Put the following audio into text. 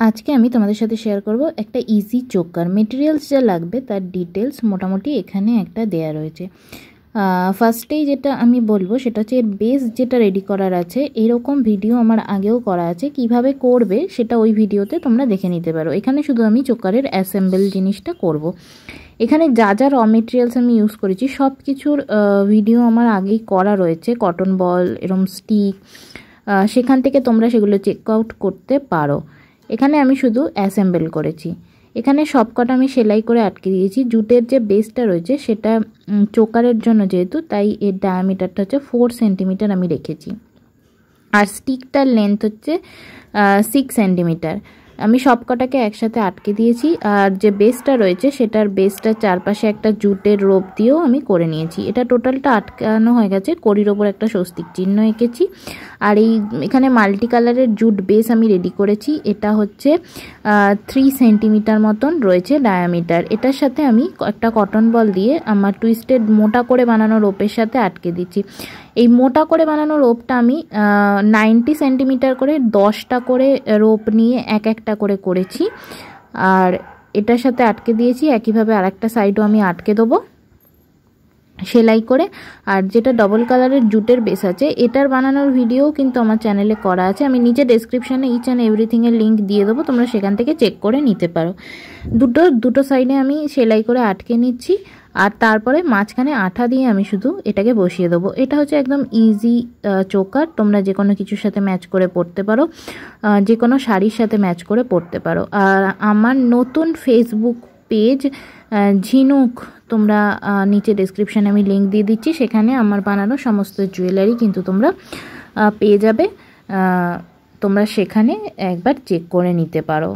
আজকে আমি তোমাদের সাথে শেয়ার করব একটা ইজি চোকার। মেটেরিয়ালস যা লাগবে তার ডিটেলস মোটামুটি এখানে একটা দেয়া রয়েছে। ফার্স্টেই যেটা আমি বলবো সেটা হচ্ছে বেস যেটা রেডি করার আছে, এরকম ভিডিও আমার আগেও করা আছে, কিভাবে করবে সেটা ওই ভিডিওতে তোমরা দেখে নিতে পারো। এখানে শুধু আমি চোকারের অ্যাসেম্বল জিনিসটা করব। এখানে যা যা র মেটেরিয়ালস আমি ইউজ করেছি সব কিছুর ভিডিও আমার আগেই করা রয়েছে। কটন বল, এরকম স্টিক, সেখান থেকে তোমরা সেগুলো চেক আউট করতে পারো। এখানে আমি শুধু অ্যাসেম্বল করেছি। এখানে সবকটা আমি সেলাই করে আটকে দিয়েছি। জুটের যে বেসটা রয়েছে সেটা চোকারের জন্য যেহেতু, তাই এর ডায়ামিটারটা হচ্ছে 4 সেন্টিমিটার আমি রেখেছি, আর স্টিকটার লেন্থ হচ্ছে 6 সেন্টিমিটার। আমি সবকটাকে একসাথে আটকে দিয়েছি। আর যে বেসটা রয়েছে সেটার বেসটার চারপাশে একটা জুটের রোপ দিয়েও আমি করে নিয়েছি। এটা টোটালটা আটকানো হয়ে গেছে। করির ওপর একটা স্বস্তিক চিহ্ন এঁকেছি। আর এখানে মাল্টি কালারের জুট বেস আমি রেডি করেছি। এটা হচ্ছে 3 সেন্টিমিটার মতন রয়েছে ডায়ামিটার। এটার সাথে আমি একটা কটন বল দিয়ে আমার টুইস্টেড মোটা করে বানানো রোপের সাথে আটকে দিচ্ছি। এই মোটা করে বানানো রোপটা আমি 90 সেন্টিমিটার করে 10টা করে রোপ নিয়ে এক একটা করে করেছি, আর এটার সাথে আটকে দিয়েছি। একইভাবে আরেকটা সাইডও আমি আটকে দেবো সেলাই করে। আর যেটা ডবল কালারের জুটের বেস আছে, এটার বানানোর ভিডিও কিন্তু আমার চ্যানেলে করা আছে। আমি নিচে ডেসক্রিপশানে ইচ অ্যান্ড এভরিথিংয়ের লিঙ্ক দিয়ে দেবো, তোমরা সেখান থেকে চেক করে নিতে পারো। দুটো সাইডে আমি সেলাই করে আটকে নিচ্ছি, আর তারপরে মাঝখানে আঠা দিয়ে আমি শুধু এটাকে বসিয়ে দেবো। এটা হচ্ছে একদম ইজি চোকার। তোমরা যে কোনো কিছুর সাথে ম্যাচ করে পরতে পারো, যে কোনো শাড়ির সাথে ম্যাচ করে পরতে পারো। আর আমার নতুন ফেসবুক পেজ ঝিনুক, তোমরা নিচে ডেসক্রিপশানে আমি লিঙ্ক দিয়ে দিচ্ছি, সেখানে আমার বানানো সমস্ত জুয়েলারি কিন্তু তোমরা পেয়ে যাবে। তোমরা সেখানে একবার চেক করে নিতে পারো।